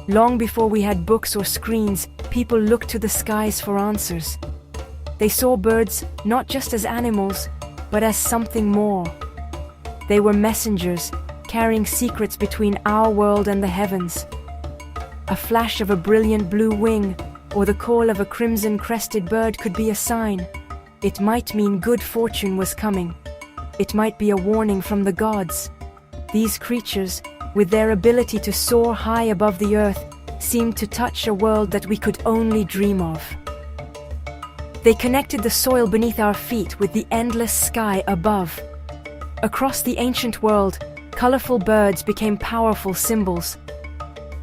Long before we had books or screens, people looked to the skies for answers. They saw birds not just as animals, but as something more. They were messengers, carrying secrets between our world and the heavens. A flash of a brilliant blue wing, or the call of a crimson-crested bird could be a sign. It might mean good fortune was coming. It might be a warning from the gods. These creatures, with their ability to soar high above the earth, seemed to touch a world that we could only dream of. They connected the soil beneath our feet with the endless sky above. Across the ancient world, colorful birds became powerful symbols.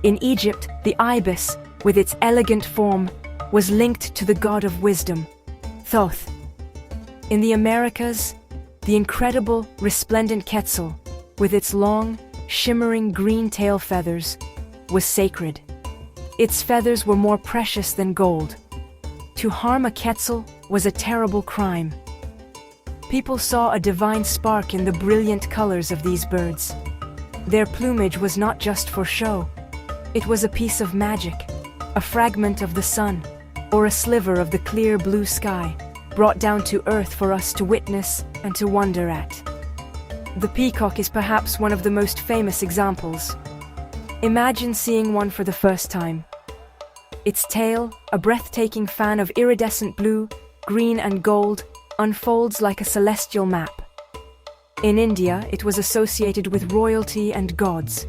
In Egypt, the ibis, with its elegant form, was linked to the god of wisdom, Thoth. In the Americas, the incredible, resplendent quetzal, with its long, shimmering green tail feathers, was sacred. Its feathers were more precious than gold. To harm a quetzal was a terrible crime. People saw a divine spark in the brilliant colors of these birds. Their plumage was not just for show. It was a piece of magic, a fragment of the sun, or a sliver of the clear blue sky, brought down to earth for us to witness and to wonder at. The peacock is perhaps one of the most famous examples. Imagine seeing one for the first time. Its tail, a breathtaking fan of iridescent blue, green and gold, unfolds like a celestial map. In India, it was associated with royalty and gods.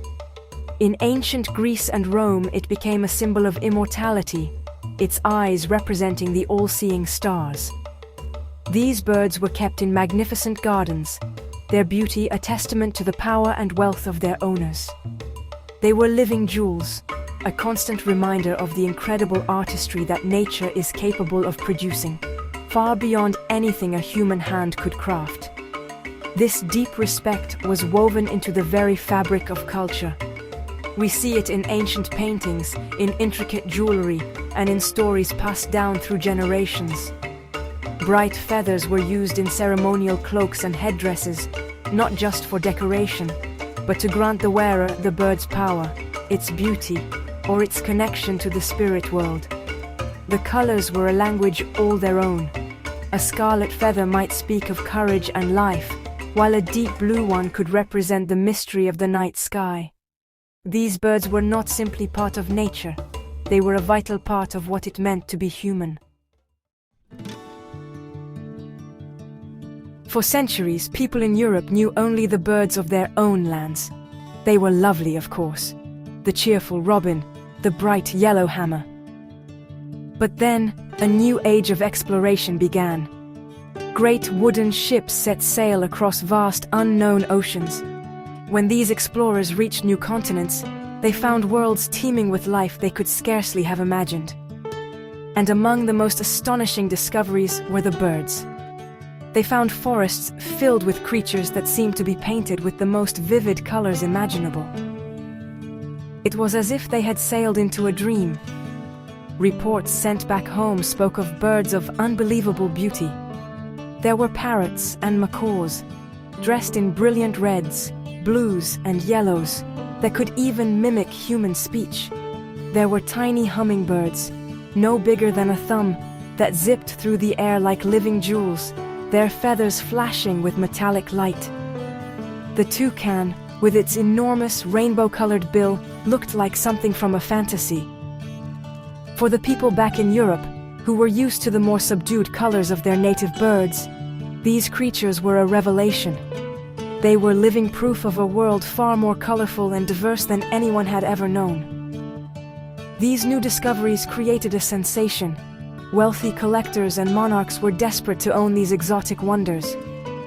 In ancient Greece and Rome, it became a symbol of immortality, its eyes representing the all-seeing stars. These birds were kept in magnificent gardens, their beauty a testament to the power and wealth of their owners. They were living jewels, a constant reminder of the incredible artistry that nature is capable of producing, far beyond anything a human hand could craft. This deep respect was woven into the very fabric of culture. We see it in ancient paintings, in intricate jewelry, and in stories passed down through generations. Bright feathers were used in ceremonial cloaks and headdresses, not just for decoration, but to grant the wearer the bird's power, its beauty, or its connection to the spirit world. The colors were a language all their own. A scarlet feather might speak of courage and life, while a deep blue one could represent the mystery of the night sky. These birds were not simply part of nature, they were a vital part of what it meant to be human. For centuries, people in Europe knew only the birds of their own lands. They were lovely, of course. The cheerful robin, the bright yellowhammer. But then, a new age of exploration began. Great wooden ships set sail across vast unknown oceans. When these explorers reached new continents, they found worlds teeming with life they could scarcely have imagined. And among the most astonishing discoveries were the birds. They found forests filled with creatures that seemed to be painted with the most vivid colors imaginable. It was as if they had sailed into a dream. Reports sent back home spoke of birds of unbelievable beauty. There were parrots and macaws, dressed in brilliant reds, blues, and yellows that could even mimic human speech. There were tiny hummingbirds, no bigger than a thumb, that zipped through the air like living jewels, their feathers flashing with metallic light. The toucan, with its enormous rainbow-colored bill, looked like something from a fantasy. For the people back in Europe, who were used to the more subdued colors of their native birds, these creatures were a revelation. They were living proof of a world far more colorful and diverse than anyone had ever known. These new discoveries created a sensation. Wealthy collectors and monarchs were desperate to own these exotic wonders.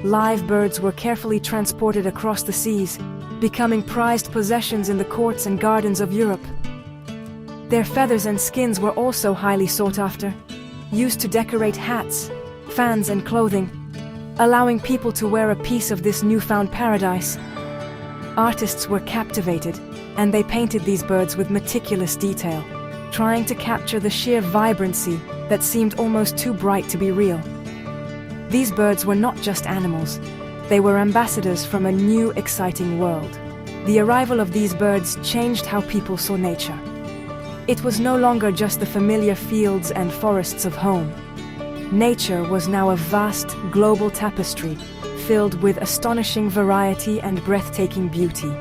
Live birds were carefully transported across the seas, becoming prized possessions in the courts and gardens of Europe. Their feathers and skins were also highly sought after, used to decorate hats, fans, and clothing, allowing people to wear a piece of this newfound paradise. Artists were captivated, and they painted these birds with meticulous detail, trying to capture the sheer vibrancy that seemed almost too bright to be real. These birds were not just animals, they were ambassadors from a new, exciting world. The arrival of these birds changed how people saw nature. It was no longer just the familiar fields and forests of home. Nature was now a vast, global tapestry, filled with astonishing variety and breathtaking beauty.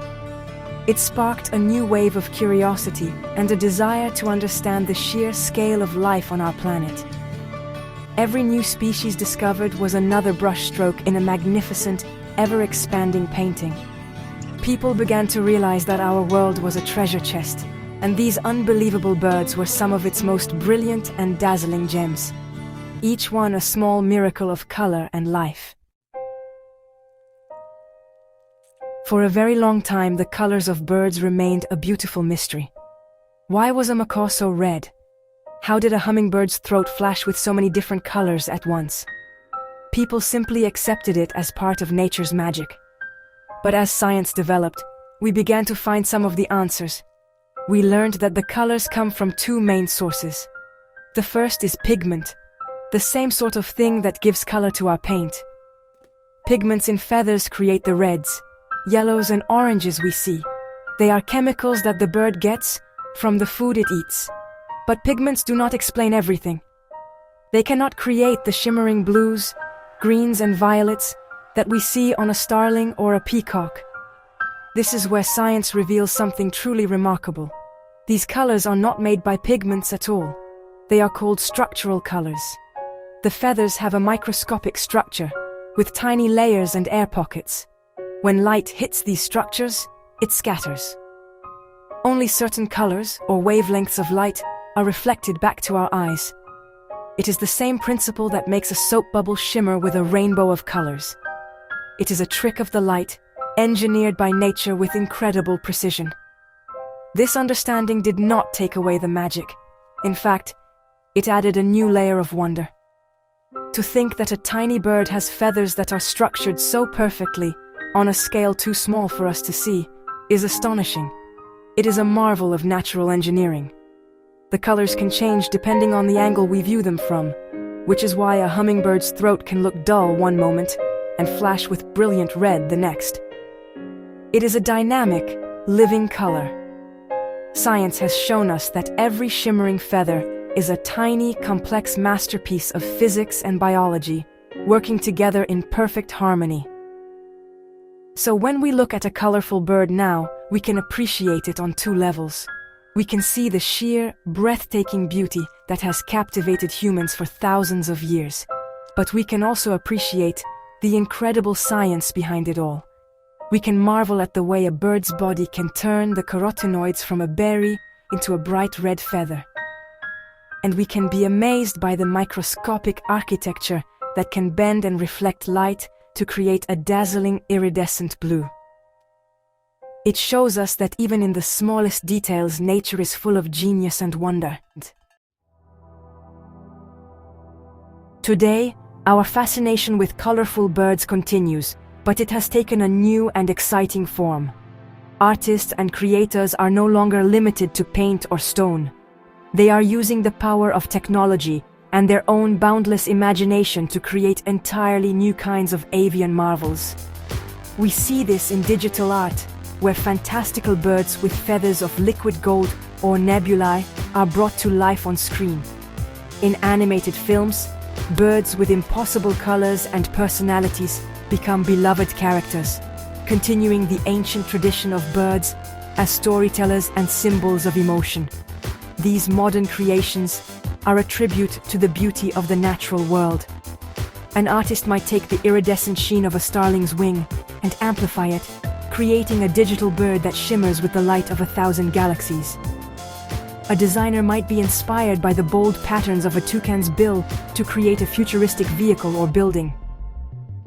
It sparked a new wave of curiosity and a desire to understand the sheer scale of life on our planet. Every new species discovered was another brushstroke in a magnificent, ever-expanding painting. People began to realize that our world was a treasure chest, and these unbelievable birds were some of its most brilliant and dazzling gems, each one a small miracle of color and life. For a very long time, the colors of birds remained a beautiful mystery. Why was a macaw so red? How did a hummingbird's throat flash with so many different colors at once? People simply accepted it as part of nature's magic. But as science developed, we began to find some of the answers. We learned that the colors come from two main sources. The first is pigment, the same sort of thing that gives color to our paint. Pigments in feathers create the reds, yellows and oranges we see. They are chemicals that the bird gets from the food it eats. But pigments do not explain everything. They cannot create the shimmering blues, greens and violets that we see on a starling or a peacock. This is where science reveals something truly remarkable. These colors are not made by pigments at all. They are called structural colors. The feathers have a microscopic structure, with tiny layers and air pockets. When light hits these structures, it scatters. Only certain colors, or wavelengths of light, are reflected back to our eyes. It is the same principle that makes a soap bubble shimmer with a rainbow of colors. It is a trick of the light, engineered by nature with incredible precision. This understanding did not take away the magic. In fact, it added a new layer of wonder. To think that a tiny bird has feathers that are structured so perfectly, on a scale too small for us to see, is astonishing. It is a marvel of natural engineering. The colors can change depending on the angle we view them from, which is why a hummingbird's throat can look dull one moment and flash with brilliant red the next. It is a dynamic, living color. Science has shown us that every shimmering feather is a tiny, complex masterpiece of physics and biology, working together in perfect harmony. So when we look at a colorful bird now, we can appreciate it on two levels. We can see the sheer, breathtaking beauty that has captivated humans for thousands of years. But we can also appreciate the incredible science behind it all. We can marvel at the way a bird's body can turn the carotenoids from a berry into a bright red feather. And we can be amazed by the microscopic architecture that can bend and reflect light to create a dazzling iridescent blue. It shows us that even in the smallest details, nature is full of genius and wonder. Today, our fascination with colorful birds continues, but it has taken a new and exciting form. Artists and creators are no longer limited to paint or stone. They are using the power of technology and their own boundless imagination to create entirely new kinds of avian marvels. We see this in digital art, where fantastical birds with feathers of liquid gold or nebulae are brought to life on screen. In animated films, birds with impossible colors and personalities become beloved characters, continuing the ancient tradition of birds as storytellers and symbols of emotion. These modern creations are a tribute to the beauty of the natural world. An artist might take the iridescent sheen of a starling's wing and amplify it, creating a digital bird that shimmers with the light of 1,000 galaxies. A designer might be inspired by the bold patterns of a toucan's bill to create a futuristic vehicle or building.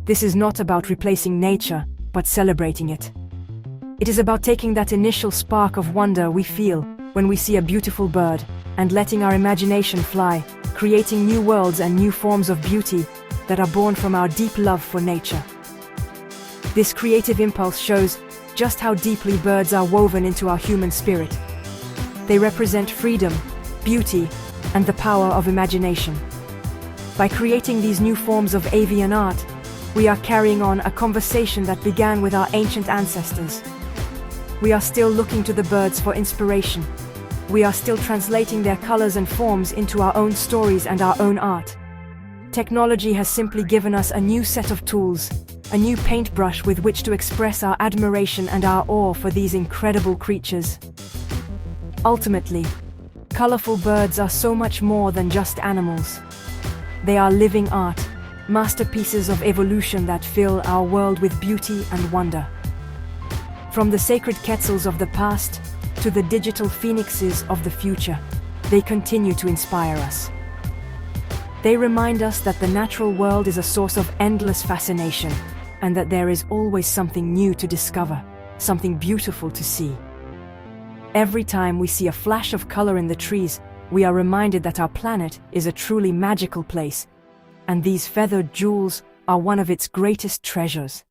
This is not about replacing nature, but celebrating it. It is about taking that initial spark of wonder we feel when we see a beautiful bird and letting our imagination fly, creating new worlds and new forms of beauty that are born from our deep love for nature. This creative impulse shows just how deeply birds are woven into our human spirit. They represent freedom, beauty, and the power of imagination. By creating these new forms of avian art, we are carrying on a conversation that began with our ancient ancestors. We are still looking to the birds for inspiration, We are still translating their colors and forms into our own stories and our own art. Technology has simply given us a new set of tools, a new paintbrush with which to express our admiration and our awe for these incredible creatures. Ultimately, colorful birds are so much more than just animals. They are living art, masterpieces of evolution that fill our world with beauty and wonder. From the sacred quetzals of the past to the digital phoenixes of the future, they continue to inspire us. They remind us that the natural world is a source of endless fascination, and that there is always something new to discover, something beautiful to see. Every time we see a flash of color in the trees, we are reminded that our planet is a truly magical place, and these feathered jewels are one of its greatest treasures.